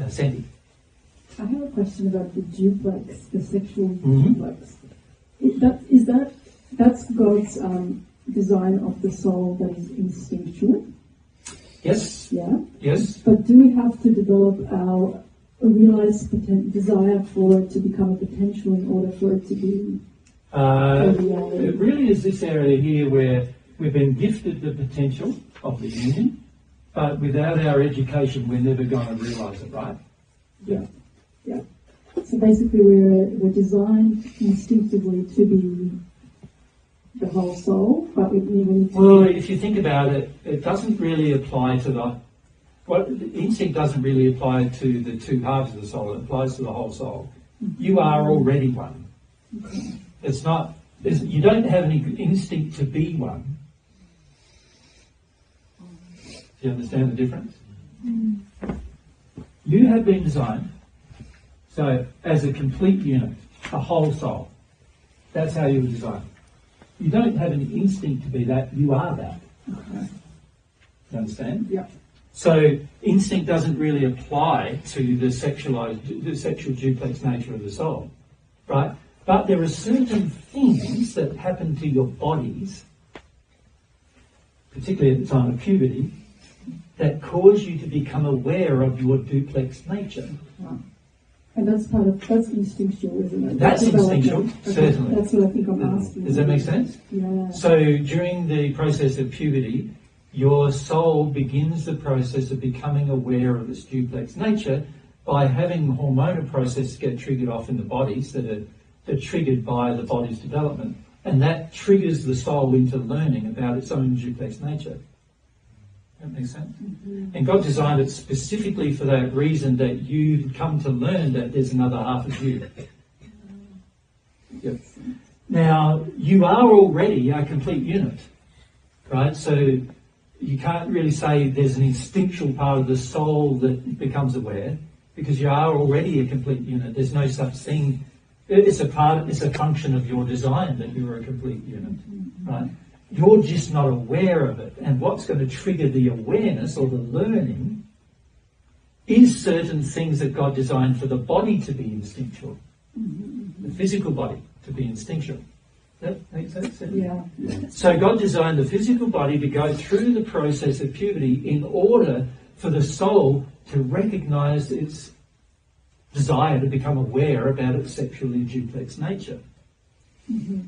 Sandy. I have a question about the duplex, the sexual duplex. That's God's design of the soul that is instinctual? Yes. Yeah? Yes. But do we have to develop our realized desire for it to become a potential in order for it to be it really is this area here where we've been gifted the potential of the union, but without our education we're never going to realise it, right? Yeah. Yeah. So basically we're designed instinctively to be the whole soul, but we need to... Well, if you think about it, it doesn't really apply to the instinct doesn't really apply to the two halves of the soul, it applies to the whole soul. You are already one. Okay. It's not, you don't have any instinct to be one. Do you understand the difference? You have been designed, so as a complete unit, a whole soul. That's how you were designed. You don't have an instinct to be that, you are that. Okay. You understand? Yeah. So instinct doesn't really apply to the sexual duplex nature of the soul, right? But there are certain things that happen to your bodies, particularly at the time of puberty, that cause you to become aware of your duplex nature. Wow. And that's instinctual, isn't it? That's instinctual, okay. Certainly. That's what I think I'm asking. Does that make sense? Yeah. So during the process of puberty, your soul begins the process of becoming aware of its duplex nature by having hormonal processes get triggered off in the bodies that are triggered by the body's development. And that triggers the soul into learning about its own duplex nature. That makes sense? Mm-hmm. And God designed it specifically for that reason, that you come to learn that there's another half of you. Yep. Now, you are already a complete unit, right? So you can't really say there's an instinctual part of the soul that becomes aware, because you are already a complete unit. There's no such thing. It's a function of your design that you're a complete unit, right? You're just not aware of it. And what's going to trigger the awareness or the learning is certain things that God designed for the body to be instinctual, the physical body to be instinctual. That makes sense? Yeah. So God designed the physical body to go through the process of puberty in order for the soul to recognise its desire to become aware about its sexually duplex nature. Mm-hmm.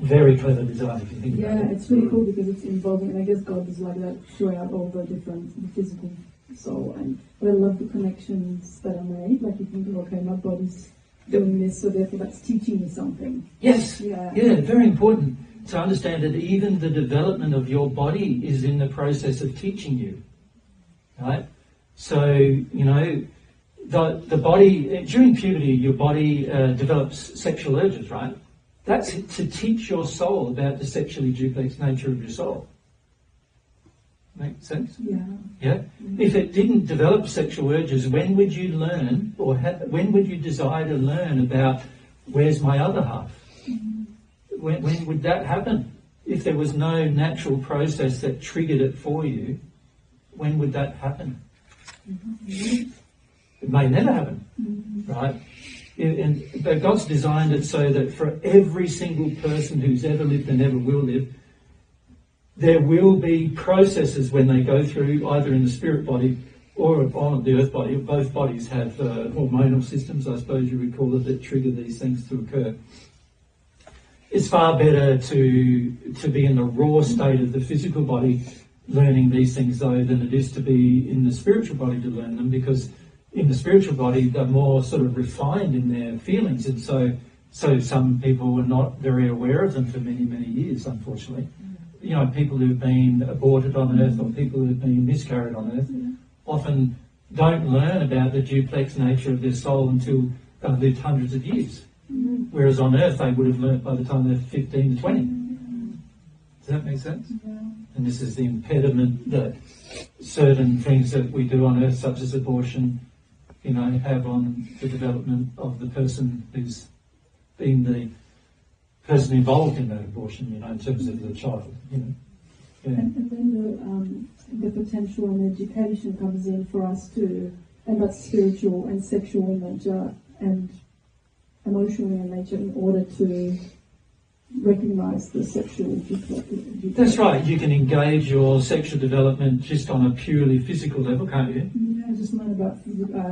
Very clever design, if you think about it. Yeah, it's really cool because it's involving, and I guess God is like that throughout all the physical soul. And I love the connections that are made. Like you think, okay, my body's doing this, so therefore that's teaching me something. Yes. Yeah, very important to understand that even the development of your body is in the process of teaching you. Right? So, you know, the body, during puberty, your body develops sexual urges, right? That's to teach your soul about the sexually duplex nature of your soul. Make sense? Yeah. Yeah? Mm-hmm. If it didn't develop sexual urges, when would you learn, or when would you desire to learn about where's my other half? Mm-hmm. When would that happen? If there was no natural process that triggered it for you, when would that happen? Mm-hmm. It may never happen, right? But God's designed it so that for every single person who's ever lived and ever will live, there will be processes when they go through, either in the spirit body or on the earth body. Both bodies have hormonal systems, I suppose you would call it, that trigger these things to occur. It's far better to be in the raw state of the physical body learning these things, though, than it is to be in the spiritual body to learn them, because in the spiritual body, they're more sort of refined in their feelings, and so some people were not very aware of them for many, many years, unfortunately. You know, people who've been aborted on earth or people who've been miscarried on earth often don't learn about the duplex nature of their soul until they've lived hundreds of years. Whereas on earth, they would have learnt by the time they're 15 to 20. Does that make sense? And this is the impediment that certain things that we do on earth, such as abortion, you know, have on the development of the person who's been the person involved in that abortion, you know, in terms of the child, you know. Yeah. And then the potential and education comes in for us to and that's spiritual and sexual in nature and emotional in nature in order to recognise the sexual duplex. That's right. You can engage your sexual development just on a purely physical level, can't you? Yeah, just learn about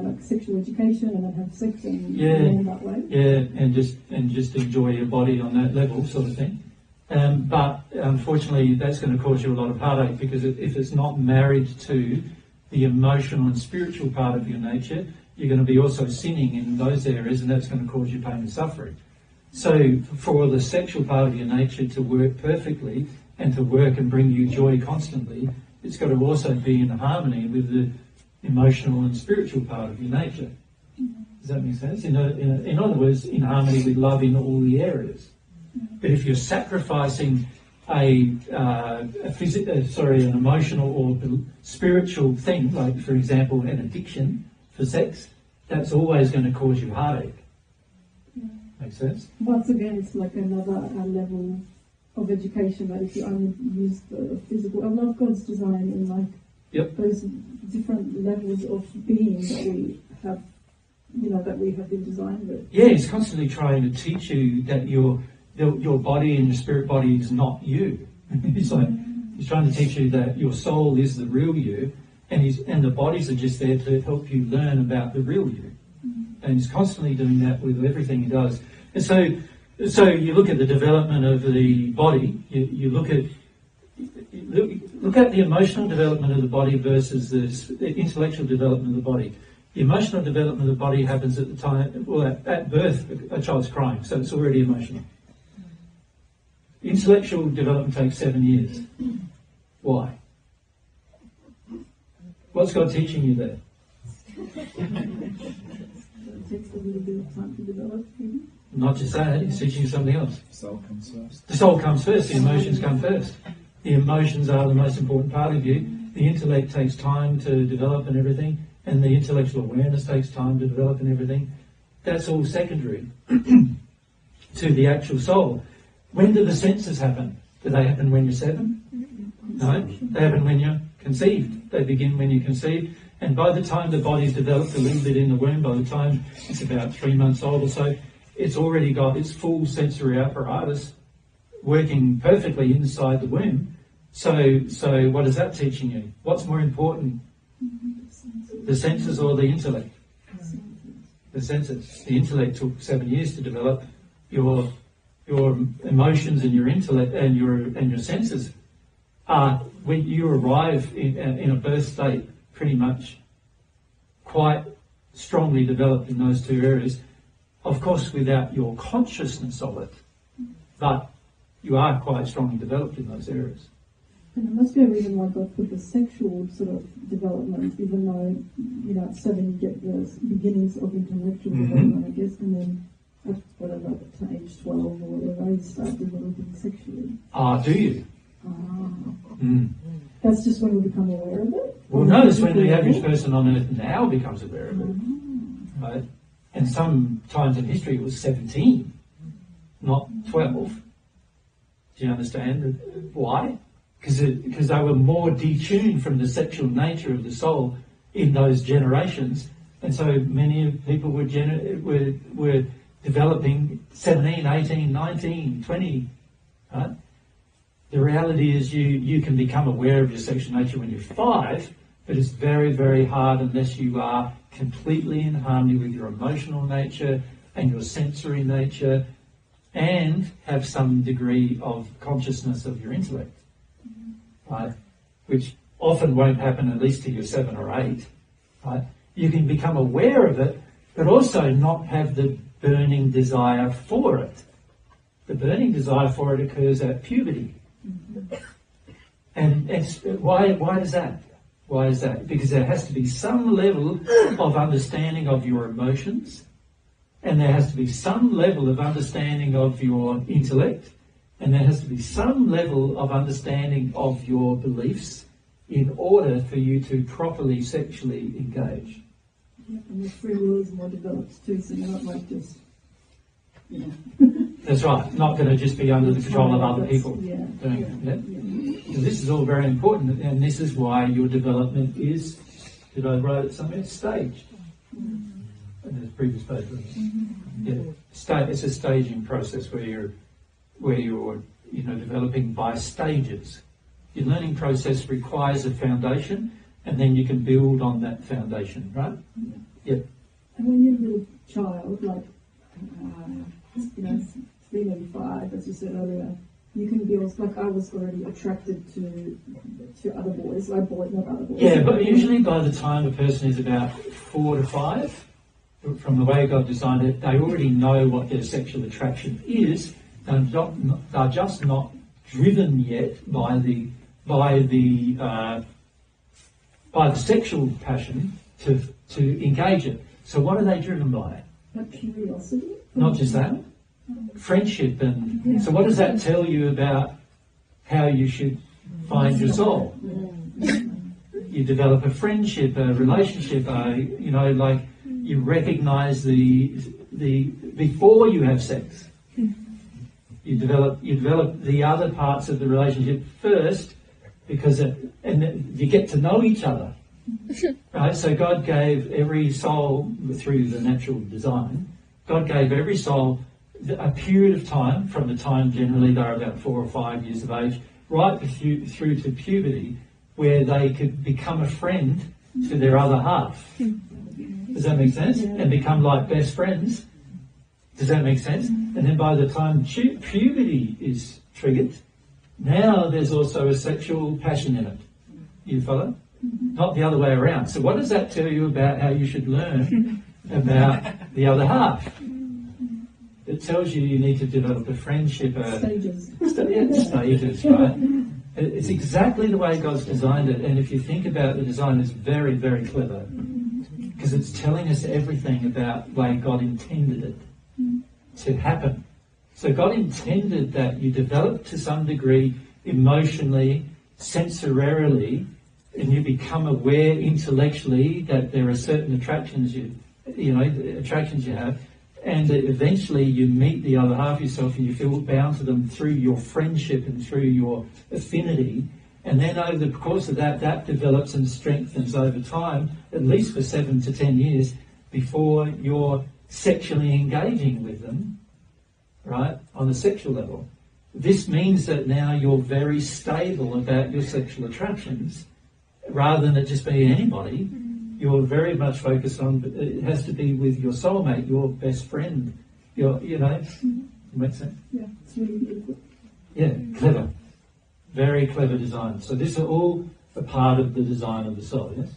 like sexual education and then have sex and learn that way. Yeah, and just enjoy your body on that level, sort of thing. But unfortunately, that's going to cause you a lot of heartache, because if it's not married to the emotional and spiritual part of your nature, you're going to be also sinning in those areas, and that's going to cause you pain and suffering. So for the sexual part of your nature to work perfectly and to work and bring you joy constantly, it's got to also be in harmony with the emotional and spiritual part of your nature. Does that make sense? In other words, in harmony with love in all the areas. But if you're sacrificing an emotional or spiritual thing, like for example an addiction for sex, that's always going to cause you heartache. Makes sense? Once again, it's like another level of education, that if you only use the physical, I love God's design in like those different levels of being that we have, that we have been designed with. Yeah, He's constantly trying to teach you that your body and your spirit body is not you. He's trying to teach you that your soul is the real you, and the bodies are just there to help you learn about the real you. And He's constantly doing that with everything He does. And so you look at the development of the body. You look at the emotional development of the body versus the intellectual development of the body. The emotional development of the body happens at the time, at birth, a child's crying, so it's already emotional. Intellectual development takes 7 years. Why? What's God teaching you there? It takes a little bit of time to develop. Not just that, He's teaching you something else. The soul comes first. The soul comes first, the emotions come first. The emotions are the most important part of you. The intellect takes time to develop and everything, and the intellectual awareness takes time to develop and everything. That's all secondary to the actual soul. When do the senses happen? Do they happen when you're 7? No, they happen when you're conceived. They begin when you're conceived. And by the time the body's developed a little bit in the womb, by the time it's about 3 months old or so, it's already got its full sensory apparatus working perfectly inside the womb. So what is that teaching you? What's more important, the senses or the intellect? The senses. The intellect took 7 years to develop. Your emotions and your intellect and your senses are, when you arrive in a birth state, pretty much quite strongly developed in those two areas. Of course, without your consciousness of it, but you are quite strongly developed in those areas. And there must be a reason why God put the sexual sort of development, even though, at 7 you get the beginnings of intellectual development, I guess, and then at whatever, to age 12 or whatever, you start developing sexually. Do you? That's just when we become aware of it? Well, notice when the average person on earth now becomes aware of it. Right? And sometimes in history it was 17, not 12. Do you understand why? Because they were more detuned from the sexual nature of the soul in those generations, and so many people were developing 17, 18, 19, 20. Right? The reality is you can become aware of your sexual nature when you're 5, but it's very, very hard unless you are completely in harmony with your emotional nature and your sensory nature and have some degree of consciousness of your intellect. Right? Which often won't happen at least till you're 7 or 8. Right? You can become aware of it, but also not have the burning desire for it. The burning desire for it occurs at puberty. And why does that? Why is that? Because there has to be some level of understanding of your emotions, and there has to be some level of understanding of your intellect, and there has to be some level of understanding of your beliefs in order for you to properly sexually engage. Yeah, and your free will is more developed too, so you're not like just, That's right, not going to just be under the control of other people doing it. Yeah? So this is all very important, and this is why your development is Did I write it somewhere? Staged. And there's a previous page. Yeah. It's a staging process where you're developing by stages. Your learning process requires a foundation, and then you can build on that foundation, right? Yeah. And when you're a little child, like 3, maybe 5, as you said earlier, you can be also, like I was already attracted to other boys, like boys, not other boys. Yeah, but usually by the time a person is about 4 to 5, from the way God designed it, they already know what their sexual attraction is. They're just not driven yet by the sexual passion to engage it. So what are they driven by? Like curiosity? Not just that. Friendship. And so what does that tell you about how you should find your soul? You develop a friendship, a relationship, you recognise the before you have sex. You develop the other parts of the relationship first, because you get to know each other. Right? So God gave every soul, through the natural design, God gave every soul a period of time, from the time generally they're about 4 or 5 years of age, right through to puberty, where they could become a friend to their other half. Does that make sense? And become like best friends. Does that make sense? And then by the time puberty is triggered, now there's also a sexual passion in it. You follow? Not the other way around. So what does that tell you about how you should learn about the other half? It tells you need to develop a friendship. Stages. Stages, right? It's exactly the way God's designed it. And if you think about the design, it's very, very clever. Because it's telling us everything about the way God intended it to happen. So God intended that you develop to some degree emotionally, sensorially, and you become aware intellectually that there are certain attractions you have, and that eventually you meet the other half of yourself and you feel bound to them through your friendship and through your affinity. And then over the course of that develops and strengthens over time, at least for 7 to 10 years, before you're sexually engaging with them, right, on a sexual level. This means that now you're very stable about your sexual attractions, rather than it just being anybody. You're very much focused on, it has to be with your soulmate, your best friend. Makes sense? Yeah, it's really beautiful. Yeah, clever. Very clever design. So this is all a part of the design of the soul, yes?